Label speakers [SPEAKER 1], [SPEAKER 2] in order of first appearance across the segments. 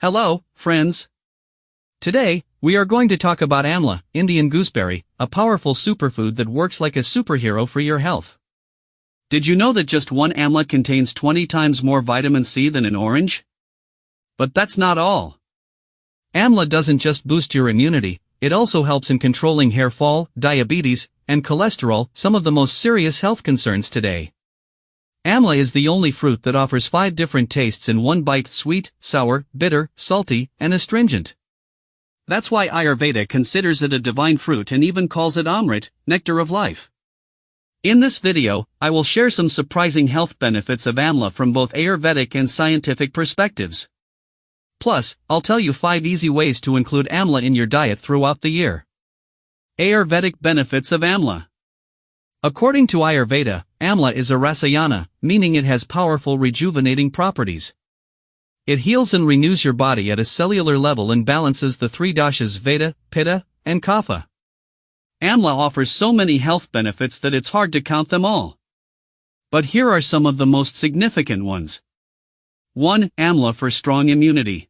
[SPEAKER 1] Hello, friends. Today, we are going to talk about amla, Indian gooseberry, a powerful superfood that works like a superhero for your health. Did you know that just one amla contains 20 times more vitamin C than an orange? But that's not all. Amla doesn't just boost your immunity, it also helps in controlling hair fall, diabetes, and cholesterol, some of the most serious health concerns today. Amla is the only fruit that offers 5 different tastes in one bite: sweet, sour, bitter, salty, and astringent. That's why Ayurveda considers it a divine fruit and even calls it Amrit, nectar of life. In this video, I will share some surprising health benefits of amla from both Ayurvedic and scientific perspectives. Plus, I'll tell you 5 easy ways to include amla in your diet throughout the year. Ayurvedic benefits of amla. According to Ayurveda, amla is a rasayana, meaning it has powerful rejuvenating properties. It heals and renews your body at a cellular level and balances the 3 doshas: Vata, Pitta, and Kapha. Amla offers so many health benefits that it's hard to count them all. But here are some of the most significant ones. 1. Amla for strong immunity.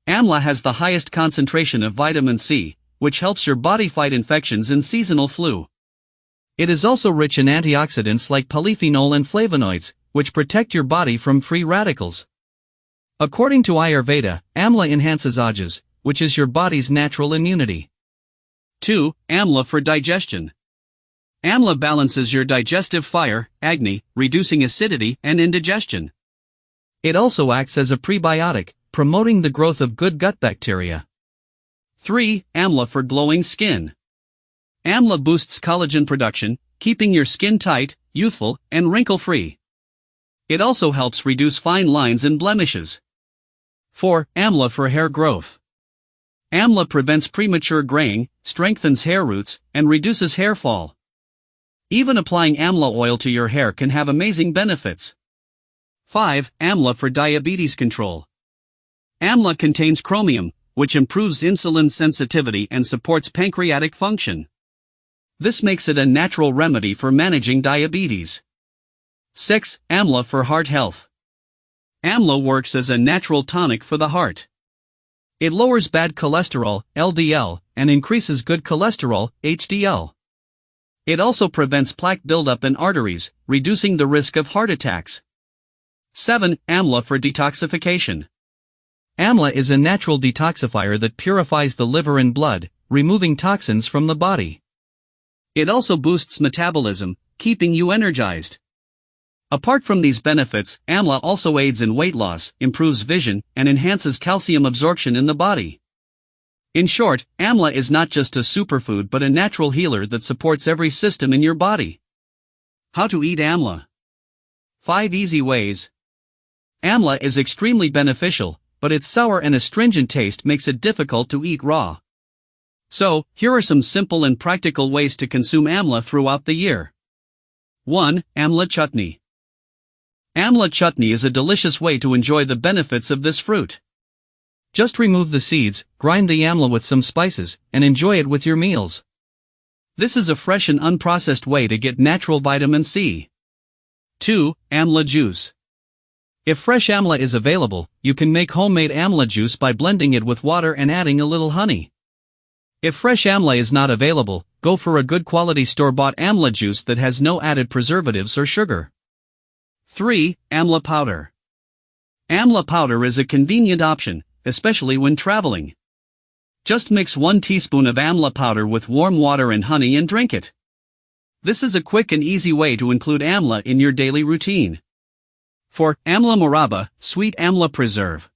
[SPEAKER 1] Amla has the highest concentration of vitamin C, which helps your body fight infections and seasonal flu. It is also rich in antioxidants like polyphenol and flavonoids, which protect your body from free radicals. According to Ayurveda, amla enhances Ojas, which is your body's natural immunity. 2. Amla for digestion. Amla balances your digestive fire, Agni, reducing acidity and indigestion. It also acts as a prebiotic, promoting the growth of good gut bacteria. 3. Amla for glowing skin. Amla boosts collagen production, keeping your skin tight, youthful, and wrinkle-free. It also helps reduce fine lines and blemishes. 4. Amla for hair growth. Amla prevents premature graying, strengthens hair roots, and reduces hair fall. Even applying amla oil to your hair can have amazing benefits. 5. Amla for diabetes control. Amla contains chromium, which improves insulin sensitivity and supports pancreatic function. This makes it a natural remedy for managing diabetes. 6. Amla for heart health. Amla works as a natural tonic for the heart. It lowers bad cholesterol, LDL, and increases good cholesterol, HDL. It also prevents plaque buildup in arteries, reducing the risk of heart attacks. 7. Amla for detoxification. Amla is a natural detoxifier that purifies the liver and blood, removing toxins from the body. It also boosts metabolism, keeping you energized. Apart from these benefits, amla also aids in weight loss, improves vision, and enhances calcium absorption in the body. In short, amla is not just a superfood but a natural healer that supports every system in your body. How to eat amla. 5 easy ways. Amla is extremely beneficial, but its sour and astringent taste makes it difficult to eat raw. So, here are some simple and practical ways to consume amla throughout the year. 1. Amla chutney. Amla chutney is a delicious way to enjoy the benefits of this fruit. Just remove the seeds, grind the amla with some spices, and enjoy it with your meals. This is a fresh and unprocessed way to get natural vitamin C. 2. Amla juice. If fresh amla is available, you can make homemade amla juice by blending it with water and adding a little honey. If fresh amla is not available, go for a good quality store-bought amla juice that has no added preservatives or sugar. 3. Amla powder. Amla powder is a convenient option, especially when traveling. Just mix 1 teaspoon of amla powder with warm water and honey and drink it. This is a quick and easy way to include amla in your daily routine. 4. Amla moraba, sweet amla preserve.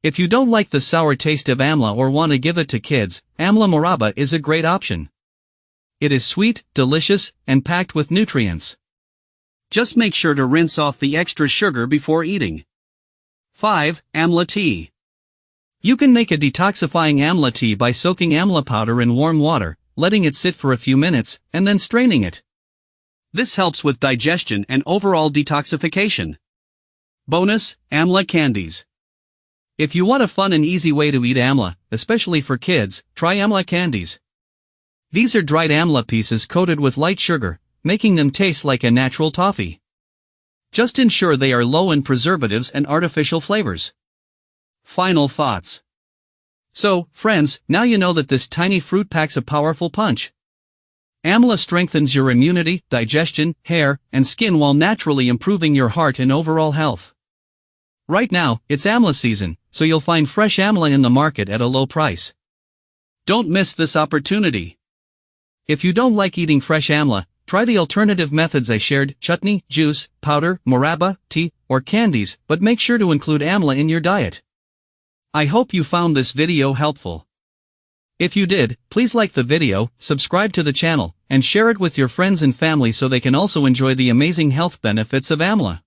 [SPEAKER 1] If you don't like the sour taste of amla or want to give it to kids, amla moraba is a great option. It is sweet, delicious, and packed with nutrients. Just make sure to rinse off the extra sugar before eating. 5. Amla tea. You can make a detoxifying amla tea by soaking amla powder in warm water, letting it sit for a few minutes, and then straining it. This helps with digestion and overall detoxification. Bonus, amla candies. If you want a fun and easy way to eat amla, especially for kids, try amla candies. These are dried amla pieces coated with light sugar, making them taste like a natural toffee. Just ensure they are low in preservatives and artificial flavors. Final thoughts. So, friends, now you know that this tiny fruit packs a powerful punch. Amla strengthens your immunity, digestion, hair, and skin while naturally improving your heart and overall health. Right now, it's Amla season, so you'll find fresh Amla in the market at a low price. Don't miss this opportunity. If you don't like eating fresh Amla, try the alternative methods I shared: chutney, juice, powder, moraba, tea, or candies, but make sure to include Amla in your diet. I hope you found this video helpful. If you did, please like the video, subscribe to the channel, and share it with your friends and family so they can also enjoy the amazing health benefits of Amla.